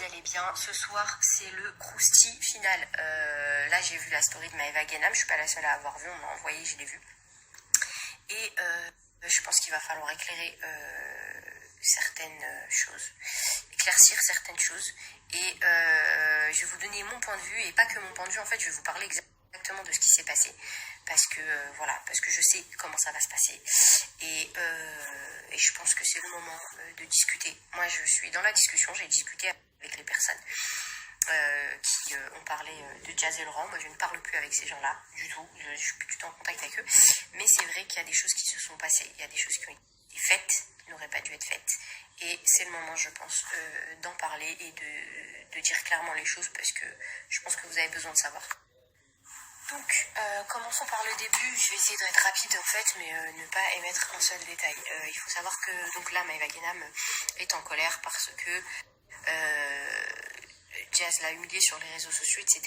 allez bien. Ce soir, c'est le crousti final. Là, j'ai vu la story de Maëva Guénam. Je suis pas la seule à avoir vu. On m'a envoyé, je l'ai vu. Et je pense qu'il va falloir éclairer certaines choses, éclaircir certaines choses. Et je vais vous donner mon point de vue, et pas que mon point de vue. En fait, je vais vous parler exactement de ce qui s'est passé. Parce que parce que je sais comment ça va se passer. Et je pense que c'est le moment de discuter. Moi, je suis dans la discussion. J'ai discuté avec les personnes qui ont parlé de Jazz et Laurent. Moi, je ne parle plus avec ces gens-là du tout. Je ne suis plus du tout en contact avec eux. Mais c'est vrai qu'il y a des choses qui se sont passées. Il y a des choses qui ont été faites, qui n'auraient pas dû être faites. Et c'est le moment, je pense, d'en parler et de dire clairement les choses, parce que je pense que vous avez besoin de savoir. Donc, commençons par le début. Je vais essayer d'être rapide en fait, mais ne pas émettre un seul détail. Il faut savoir que donc là, Maëva Guénam est en colère parce que Jazz l'a humilié sur les réseaux sociaux, etc.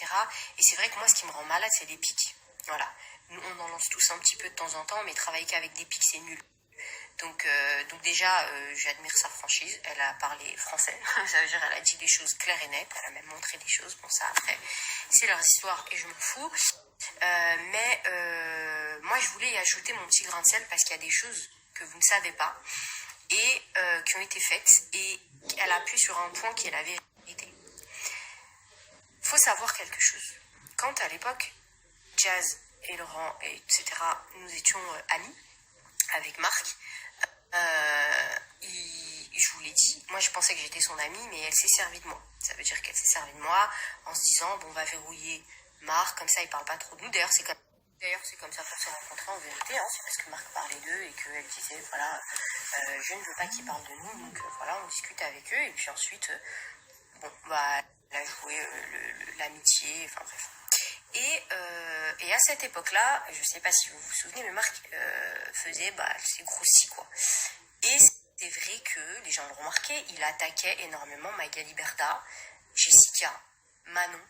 Et c'est vrai que moi, ce qui me rend malade, c'est les pics. Voilà. Nous, on en lance tous un petit peu de temps en temps, mais travailler qu'avec des pics, c'est nul. Donc déjà, j'admire sa franchise. Elle a parlé français. Ça veut dire elle a dit des choses claires et nettes. Elle a même montré des choses. Bon, ça, après, c'est leur histoire et je m'en fous. Mais moi, je voulais y ajouter mon petit grain de sel parce qu'il y a des choses que vous ne savez pas et qui ont été faites. Et elle appuie sur un point qui est la vérité. Il faut savoir quelque chose. Quand à l'époque, Jazz et Laurent, etc., nous étions amis avec Marc, je vous l'ai dit, moi je pensais que j'étais son amie, mais elle s'est servie de moi. Ça veut dire qu'elle s'est servie de moi en se disant, bon, on va verrouiller Marc, comme ça il parle pas trop de nous. D'ailleurs, c'est comme ça qu'on s'est rencontrés en vérité, hein. C'est parce que Marc parlait d'eux et qu'elle disait, voilà, je ne veux pas qu'ils parlent de nous, donc voilà, on discute avec eux, et puis ensuite, bon, bah, elle a joué l'amitié, enfin bref. Et à cette époque-là, je sais pas si vous vous souvenez, mais Marc faisait, c'est grossi, quoi. Et c'est vrai que, les gens l'ont remarqué, il attaquait énormément Magali Berda, Jessica, Manon,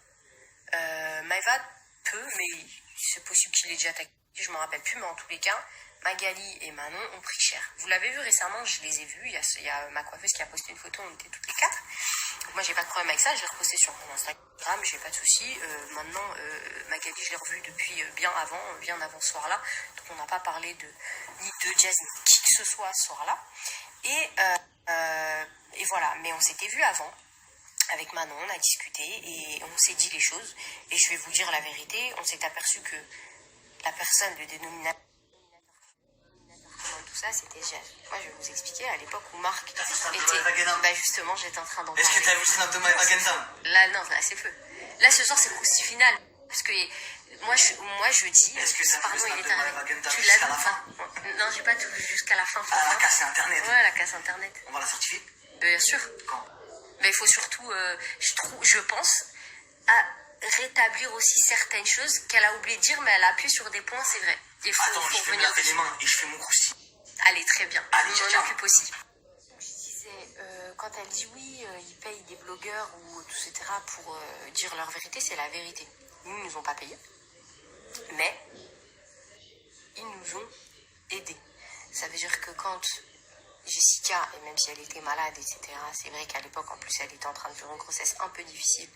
Maëva peu, mais c'est possible qu'il ait déjà attaqué, je m'en rappelle plus, mais en tous les cas, Magali et Manon ont pris cher. Vous l'avez vu récemment, je les ai vus, il y a ma coiffeuse qui a posté une photo, on était toutes les quatre. Donc moi j'ai pas de problème avec ça, je l'ai reposté sur mon Instagram, j'ai pas de soucis. Maintenant, Magali, je l'ai revue depuis bien avant ce soir-là, donc on n'a pas parlé ni de Jazz ni de qui que ce soit ce soir-là. Et voilà, mais on s'était vu avant. Avec Manon, on a discuté et on s'est dit les choses. Et je vais vous dire la vérité, on s'est aperçu que la personne, le dénominateur tout ça, c'était Jazz. Moi, je vais vous expliquer, à l'époque où Marc était... justement, j'étais en train d'en parler. Est-ce que tu as vu le snap de Maëva Guénam? Là, non, là, c'est feu. Là, ce soir, c'est le crousti final. Parce que moi, je dis... Est-ce que ça pardon, il est arrivé. Tu l'as vu? Enfin, non, j'ai pas tout vu jusqu'à la fin. Ah, la casse Internet. Ouais, la casse Internet. On va la certifier? Bien sûr. Quand? Mais il faut surtout, je pense, à rétablir aussi certaines choses qu'elle a oublié de dire, mais elle a appuyé sur des points, c'est vrai. Il faut, attends, je vais me laver les mains et je fais mon crousti. Allez, très bien. Allez, je m'en occupe aussi. Je disais, quand elle dit oui, ils payent des blogueurs ou etc. pour dire leur vérité, c'est la vérité. Nous, ils nous ont pas payé, mais ils nous ont aidés. Ça veut dire que quand Jessica, et même si elle était malade, etc., c'est vrai qu'à l'époque, en plus, elle était en train de faire une grossesse un peu difficile,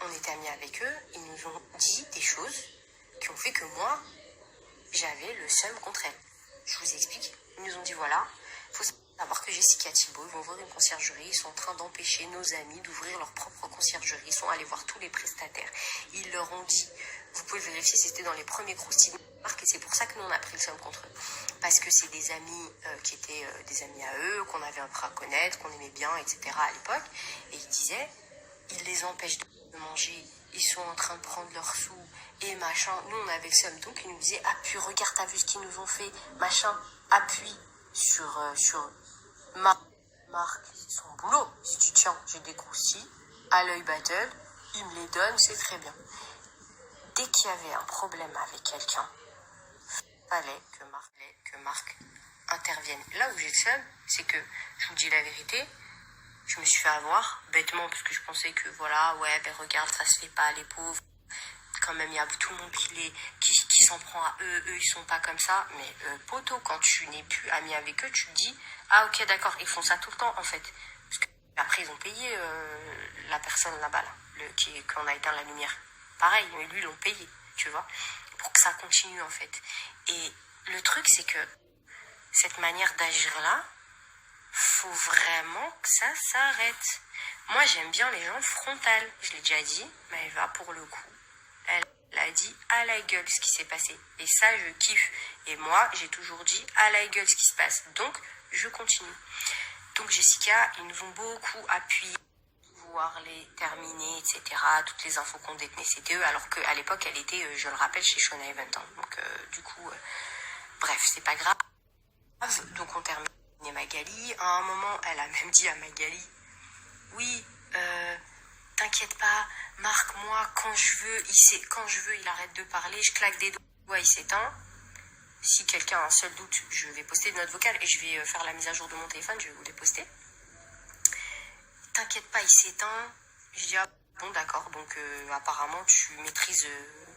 on était amis avec eux, ils nous ont dit des choses qui ont fait que moi, j'avais le seum contre elle. Je vous explique. Ils nous ont dit, voilà, il faut savoir que Jessica et Thibaut vont ouvrir une conciergerie, ils sont en train d'empêcher nos amis d'ouvrir leur propre conciergerie, ils sont allés voir tous les prestataires, ils leur ont dit, vous pouvez vérifier, c'était dans les premiers croustilles de Marc, et c'est pour ça que nous on a pris le seum contre eux. Parce que c'est des amis qui étaient des amis à eux, qu'on avait appris à connaître, qu'on aimait bien, etc. à l'époque. Et ils disaient, ils les empêchent de manger, ils sont en train de prendre leurs sous, et machin. Nous on avait le seum, donc ils nous disaient, appuie, regarde, t'as vu ce qu'ils nous ont fait, machin, appuie sur Marc, c'est son boulot. Si tu tiens, j'ai des croustilles, à l'œil battle, il me les donne, c'est très bien. Dès qu'il y avait un problème avec quelqu'un, fallait que Marc intervienne. Là où j'ai le seum, c'est que, je vous dis la vérité, je me suis fait avoir, bêtement, parce que je pensais que, voilà, ouais, ben regarde, ça se fait pas, les pauvres. Quand même, il y a tout le monde qui s'en prend à eux, ils sont pas comme ça. Mais poto, quand tu n'es plus ami avec eux, tu te dis, ah ok, d'accord, ils font ça tout le temps, en fait. Parce que Après, ils ont payé la personne là-bas, là, qu'on a éteint la lumière. Pareil, mais lui, ils l'ont payé, tu vois, pour que ça continue, en fait. Et le truc, c'est que cette manière d'agir-là, faut vraiment que ça s'arrête. Moi, j'aime bien les gens frontales. Je l'ai déjà dit, mais elle va pour le coup. Elle a dit à la gueule ce qui s'est passé. Et ça, je kiffe. Et moi, j'ai toujours dit à la gueule ce qui se passe. Donc, je continue. Donc, Jessica, ils nous ont beaucoup appuyé, pouvoir les terminer, etc. Toutes les infos qu'on détenait, c'était eux. Alors qu'à l'époque, elle était, je le rappelle, chez Shona Event. Hein. Donc, du coup, bref, c'est pas grave. Donc, on termine Magali. À un moment, elle a même dit à Magali, oui, t'inquiète pas, Marc, moi, quand je veux, il arrête de parler, je claque des doigts, il s'éteint. Si quelqu'un a un seul doute, je vais poster une note vocale et je vais faire la mise à jour de mon téléphone, je vais vous les poster. T'inquiète pas, il s'éteint. Je dis, ah bon, d'accord, donc apparemment, tu maîtrises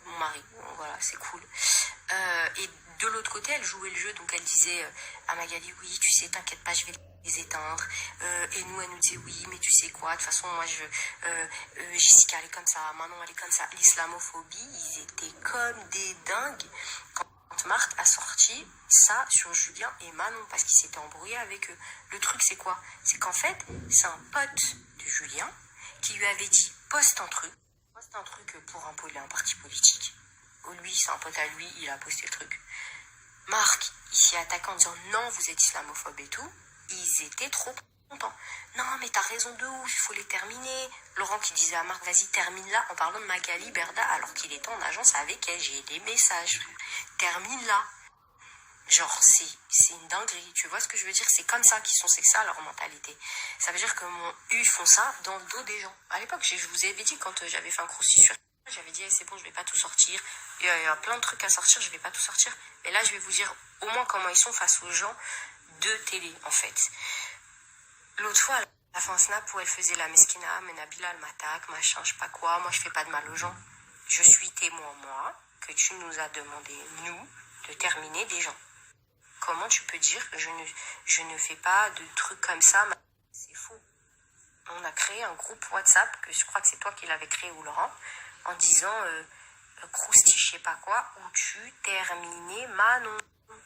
mon mari. Bon, voilà, c'est cool. Et de l'autre côté, elle jouait le jeu, donc elle disait à Magali, oui, tu sais, t'inquiète pas, je vais les éteindre. Et nous, elle nous disait, oui, mais tu sais quoi, de toute façon, moi, Jessica, elle est comme ça, Manon, elle est comme ça. L'islamophobie, ils étaient comme des dingues quand Marthe a sorti ça sur Julien et Manon, parce qu'ils s'étaient embrouillés avec eux. Le truc, c'est quoi? C'est qu'en fait, c'est un pote de Julien qui lui avait dit, poste un truc pour imposer un parti politique. Lui, c'est un pote à lui, il a posté le truc. Marc, il s'y attaque en disant non, vous êtes islamophobe et tout. Ils étaient trop contents. Non, mais t'as raison de ouf, il faut les terminer. Laurent qui disait à Marc, vas-y, termine-la, en parlant de Magali Berda, alors qu'il était en agence avec elle. J'ai des messages. Termine-la. Genre, c'est une dinguerie. Tu vois ce que je veux dire? C'est comme ça qu'ils sont, c'est ça leur mentalité. Ça veut dire que ils font ça dans le dos des gens. À l'époque, je vous avais dit, quand j'avais fait un croustillant sur... J'avais dit, c'est bon, je vais pas tout sortir. Il y a plein de trucs à sortir, je vais pas tout sortir. Mais là, je vais vous dire au moins comment ils sont face aux gens de télé, en fait. L'autre fois, elle a fait un snap où elle faisait la mesquina, mais Nabila, elle m'attaque, machin, je sais pas quoi. Moi, je fais pas de mal aux gens. Je suis témoin, moi, que tu nous as demandé, nous, de terminer des gens. Comment tu peux dire je ne fais pas de trucs comme ça? C'est faux. On a créé un groupe WhatsApp, que je crois que c'est toi qui l'avais créé ou Laurent, en disant Crousti, je sais pas quoi, où tu terminais Manon.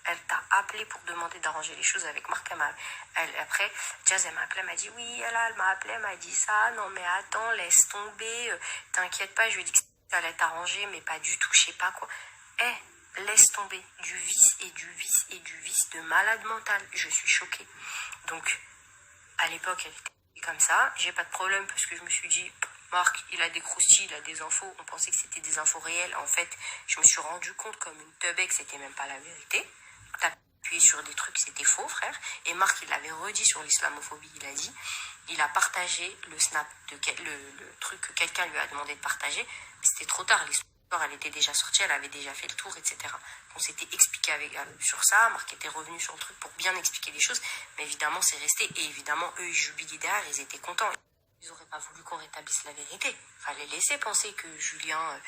Elle t'a appelé pour demander d'arranger les choses avec Marc Kamal. Après, Jazz, elle m'a appelé, elle m'a dit oui, elle m'a appelé, elle m'a dit ça. Non, mais attends, laisse tomber. T'inquiète pas, je lui ai dit que ça allait t'arranger, mais pas du tout, je sais pas quoi. Laisse tomber, du vice et du vice et du vice de malade mental. Je suis choquée. Donc, à l'époque, elle était comme ça. J'ai pas de problème parce que je me suis dit, Marc, il a des croustilles, il a des infos. On pensait que c'était des infos réelles. En fait, je me suis rendu compte comme une teubée que c'était même pas la vérité. T'as appuyé sur des trucs, c'était faux, frère. Et Marc, il l'avait redit sur l'islamophobie, il a dit. Il a partagé le snap, le truc que quelqu'un lui a demandé de partager. Mais c'était trop tard, l'histoire. Elle était déjà sortie, elle avait déjà fait le tour, etc. On s'était expliqué sur ça, Marc était revenu sur le truc pour bien expliquer les choses, mais évidemment c'est resté, et évidemment eux ils jubilaient derrière, ils étaient contents. Ils n'auraient pas voulu qu'on rétablisse la vérité. Il fallait laisser penser que Julien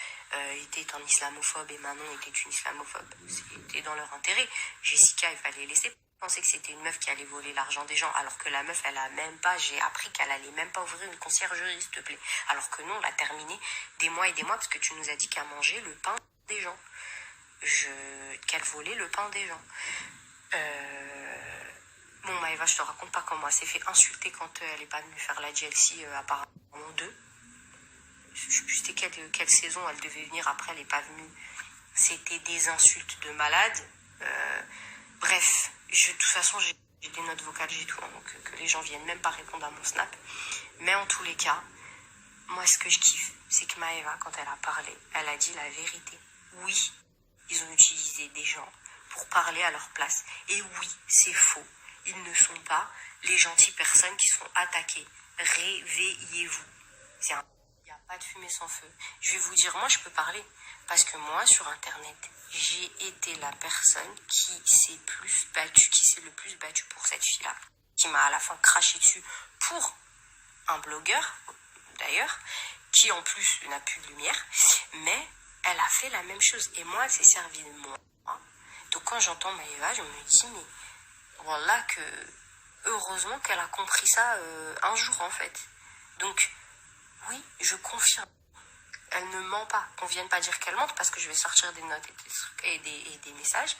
était un islamophobe et Manon était une islamophobe. C'était dans leur intérêt. Jessica, il fallait laisser penser que c'était une meuf qui allait voler l'argent des gens, alors que la meuf, elle a même pas, j'ai appris qu'elle allait même pas ouvrir une conciergerie, s'il te plaît. Alors que nous, on l'a terminé des mois et des mois, parce que tu nous as dit qu'elle mangeait le pain des gens. Qu'elle volait le pain des gens. Bon, Maëva, je te raconte pas comment elle s'est fait insulter quand elle est pas venue faire la GLC, apparemment 2. Je sais plus c'était quelle saison elle devait venir, après elle est pas venue. C'était des insultes de malade. Bref, de toute façon, j'ai des notes vocales, j'ai tout, hein, donc que les gens viennent même pas répondre à mon snap. Mais en tous les cas, moi, ce que je kiffe, c'est que Maëva, quand elle a parlé, elle a dit la vérité. Oui, ils ont utilisé des gens pour parler à leur place. Et oui, c'est faux. Ils ne sont pas les gentilles personnes qui sont attaquées. Réveillez-vous. Il n'y a pas de fumée sans feu. Je vais vous dire, moi, je peux parler. Parce que moi, sur Internet, j'ai été la personne qui s'est le plus battue pour cette fille-là. Qui m'a à la fin craché dessus pour un blogueur, d'ailleurs, qui en plus n'a plus de lumière. Mais elle a fait la même chose. Et moi, elle s'est servie de moi. Donc quand j'entends Maëva, je me dis, mais voilà que heureusement qu'elle a compris ça un jour, en fait. Donc, oui, je confirme. Elle ne ment pas. Qu'on vienne pas dire qu'elle mente parce que je vais sortir des notes et des messages.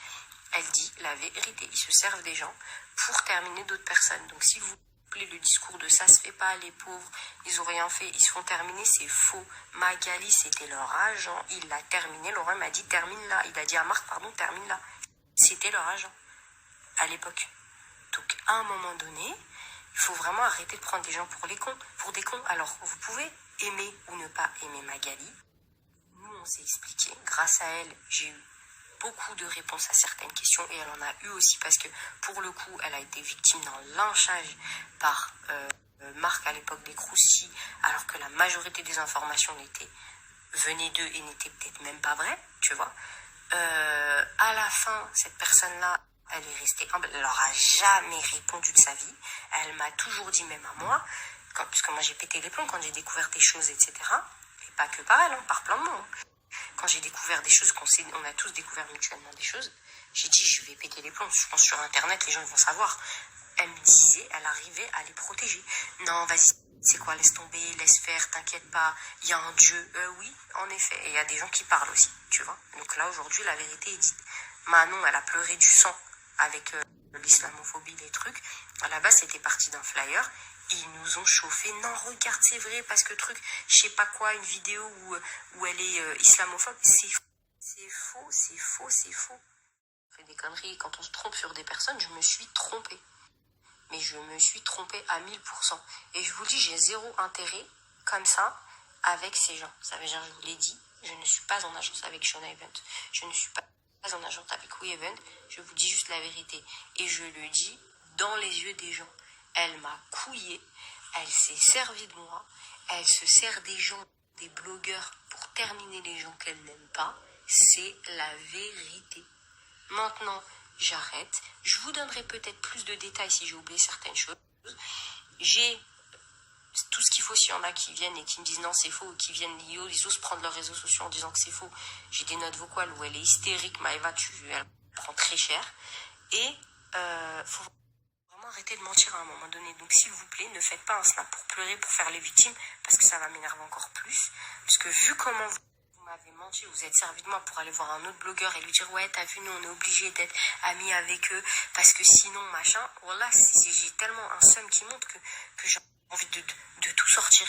Elle dit la vérité. Ils se servent des gens pour terminer d'autres personnes. Donc, s'il vous plaît, le discours de ça se fait pas, les pauvres, ils ont rien fait, ils se font terminer, c'est faux. Magali, c'était leur agent. Il l'a terminé. Laurent m'a dit termine là. Il a dit à Marc, pardon, termine là. C'était leur agent à l'époque. Donc, à un moment donné, il faut vraiment arrêter de prendre des gens pour des cons. Alors, vous pouvez aimer ou ne pas aimer Magali. Nous, on s'est expliqué. Grâce à elle, j'ai eu beaucoup de réponses à certaines questions et elle en a eu aussi parce que, pour le coup, elle a été victime d'un lynchage par Marc à l'époque des croustilles, alors que la majorité des informations venaient d'eux et n'étaient peut-être même pas vraies, tu vois. À la fin, cette personne-là, elle est restée humble, elle leur a jamais répondu de sa vie. Elle m'a toujours dit, même à moi, puisque moi j'ai pété les plombs quand j'ai découvert des choses, etc. Et pas que par elle, par plein de monde. Quand j'ai découvert des choses, on a tous découvert mutuellement des choses, j'ai dit, je vais péter les plombs. Je pense sur Internet, les gens vont savoir. Elle me disait, elle arrivait à les protéger. Non, vas-y, c'est quoi, laisse tomber, laisse faire, t'inquiète pas, il y a un Dieu. Oui, en effet, et il y a des gens qui parlent aussi, tu vois. Donc là, aujourd'hui, la vérité est dite. Manon, elle a pleuré du sang avec l'islamophobie, les trucs. À la base, c'était parti d'un flyer. Ils nous ont chauffé. Non, regarde, c'est vrai, parce que truc, je sais pas quoi, une vidéo où elle est islamophobe. C'est faux, c'est faux, c'est faux. On fait des conneries. Quand on se trompe sur des personnes, je me suis trompée. Mais je me suis trompée à 1000%. Et je vous dis, j'ai zéro intérêt, comme ça, avec ces gens. Ça veut dire, je vous l'ai dit, je ne suis pas en agence avec Shona Event. Je ne suis pas en agence avec We Event. Je vous dis juste la vérité. Et je le dis dans les yeux des gens. Elle m'a couillée. Elle s'est servie de moi. Elle se sert des gens, des blogueurs, pour terminer les gens qu'elle n'aime pas. C'est la vérité. Maintenant, j'arrête. Je vous donnerai peut-être plus de détails si j'ai oublié certaines choses. J'ai tout ce qu'il faut s'il y en a qui viennent et qui me disent non c'est faux, ou qui viennent, ils osent prendre leurs réseaux sociaux en disant que c'est faux. J'ai des notes vocales où elle est hystérique, Maëva, elle prend très cher. Et faut vraiment arrêter de mentir à un moment donné. Donc s'il vous plaît, ne faites pas un snap pour pleurer, pour faire les victimes, parce que ça va m'énerver encore plus. Parce que vu comment vous m'avez menti, vous êtes servi de moi pour aller voir un autre blogueur et lui dire ouais t'as vu, nous on est obligé d'être amis avec eux parce que sinon machin, voilà, j'ai tellement un seum qui montre que j'ai envie de tout sortir.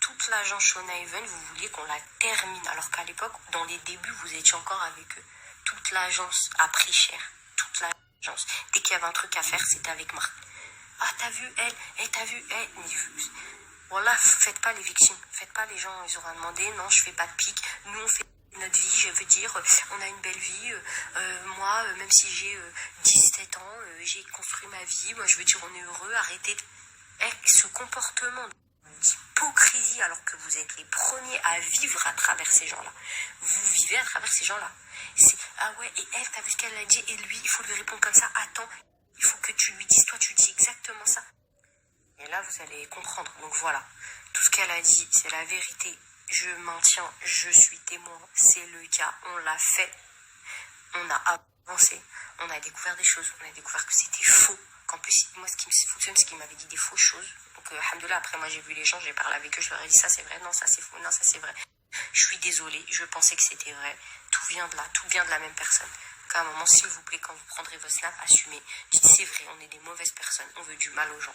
Toute l'agence Shona Even, vous vouliez qu'on la termine alors qu'à l'époque, dans les débuts, vous étiez encore avec eux. Toute l'agence a pris cher. Toute l'agence. Dès qu'il y avait un truc à faire, c'était avec Marc. Ah t'as vu elle, t'as vu elle. Voilà, faites pas les victimes, faites pas les gens, ils auront demandé, non, je fais pas de pique, nous on fait notre vie, je veux dire, on a une belle vie, moi, même si j'ai 17 ans, j'ai construit ma vie, moi je veux dire, on est heureux, arrêtez de... ce comportement d'hypocrisie, alors que vous êtes les premiers à vivre à travers ces gens-là. Vous vivez à travers ces gens-là. C'est, ah ouais, et elle, t'as vu ce qu'elle a dit, et lui, il faut lui répondre comme ça, attends, il faut que tu lui dises, toi tu dis exactement ça. Et là, vous allez comprendre. Donc voilà, tout ce qu'elle a dit, c'est la vérité. Je maintiens, je suis témoin. C'est le cas, on l'a fait. On a avancé. On a découvert des choses. On a découvert que c'était faux. Qu'en plus, moi, ce qui me fonctionne, c'est qu'il m'avait dit des fausses choses. Donc, alhamdoulilah, après, moi, j'ai vu les gens, j'ai parlé avec eux, je leur ai dit ça, c'est vrai, non, ça, c'est faux, non, ça, c'est vrai. Je suis désolée, je pensais que c'était vrai. Tout vient de là, tout vient de la même personne. À un moment, s'il vous plaît, quand vous prendrez vos snaps, assumez. Dites, c'est vrai, on est des mauvaises personnes, on veut du mal aux gens.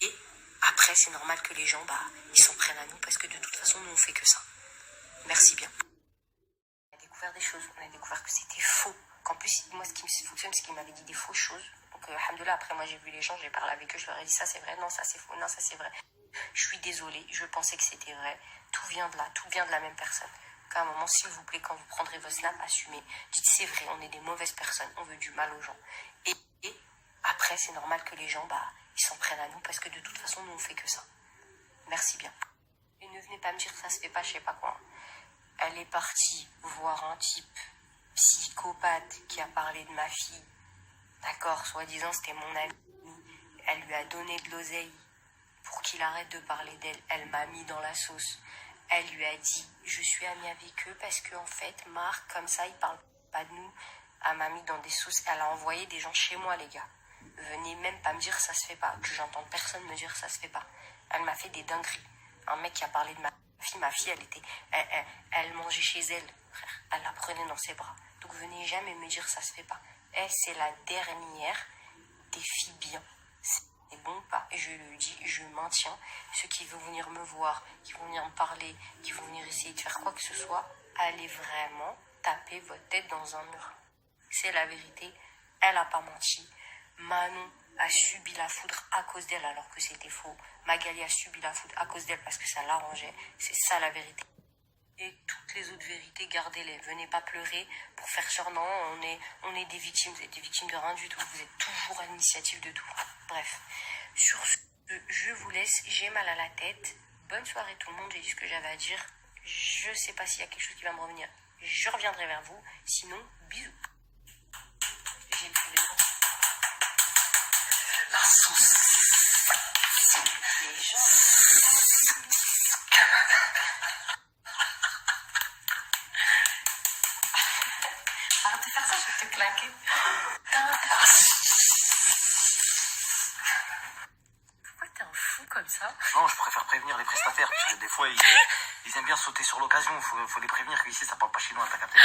Et après, c'est normal que les gens, ils s'en prennent à nous parce que de toute façon, nous, on fait que ça. Merci bien. On a découvert des choses, on a découvert que c'était faux. Qu'en plus, moi, ce qui me fonctionne, c'est qu'il m'avait dit des fausses choses. Donc, alhamdoulilah, après, moi, j'ai vu les gens, j'ai parlé avec eux, je leur ai dit ça, c'est vrai, non, ça, c'est faux, non, ça, c'est vrai. Je suis désolée, je pensais que c'était vrai. Tout vient de là, tout vient de la même personne. À un moment, s'il vous plaît, quand vous prendrez vos snaps, assumez. Dites, c'est vrai, on est des mauvaises personnes, on veut du mal aux gens. Et après, c'est normal que les gens, ils s'en prennent à nous parce que de toute façon, nous, on fait que ça. Merci bien. Et ne venez pas me dire que ça se fait pas, je sais pas quoi. Elle est partie voir un type psychopathe qui a parlé de ma fille. D'accord, soi-disant, c'était mon ami. Elle lui a donné de l'oseille pour qu'il arrête de parler d'elle. Elle m'a mis dans la sauce. Elle lui a dit, je suis amie avec eux parce que en fait, Marc, comme ça, il parle pas de nous. Elle m'a mis dans des sauces. Elle a envoyé des gens chez moi, les gars. venez même pas me dire ça se fait pas. J'entends personne me dire ça se fait pas. Elle m'a fait des dingueries. Un mec qui a parlé de ma fille, elle mangeait chez elle, frère. Elle la prenait dans ses bras. Donc venez jamais me dire ça se fait pas. Elle, c'est la dernière des filles bien. C'est bon ou pas? Et je le dis, je maintiens. Ceux qui vont venir me voir, qui vont venir me parler, qui vont venir essayer de faire quoi que ce soit, allez vraiment taper votre tête dans un mur. C'est la vérité. Elle a pas menti. Manon a subi la foudre à cause d'elle alors que c'était faux. Magali a subi la foudre à cause d'elle parce que ça l'arrangeait. C'est ça la vérité. Et toutes les autres vérités, gardez-les. Venez pas pleurer pour faire genre non, on est des victimes. Vous êtes des victimes de rien du tout. Vous êtes toujours à l'initiative de tout. Bref, sur ce, je vous laisse. J'ai mal à la tête. Bonne soirée tout le monde. J'ai dit ce que j'avais à dire. Je sais pas s'il y a quelque chose qui va me revenir. Je reviendrai vers vous. Sinon, bisous. J'ai plus de... La sauce. Les gens... Arrête de faire ça, je vais te claquer. Pourquoi t'es un fou comme ça? Non, je préfère prévenir les prestataires, parce que des fois, ils aiment bien sauter sur l'occasion. Faut les prévenir qu'ici, ça parle pas chinois, t'as capté?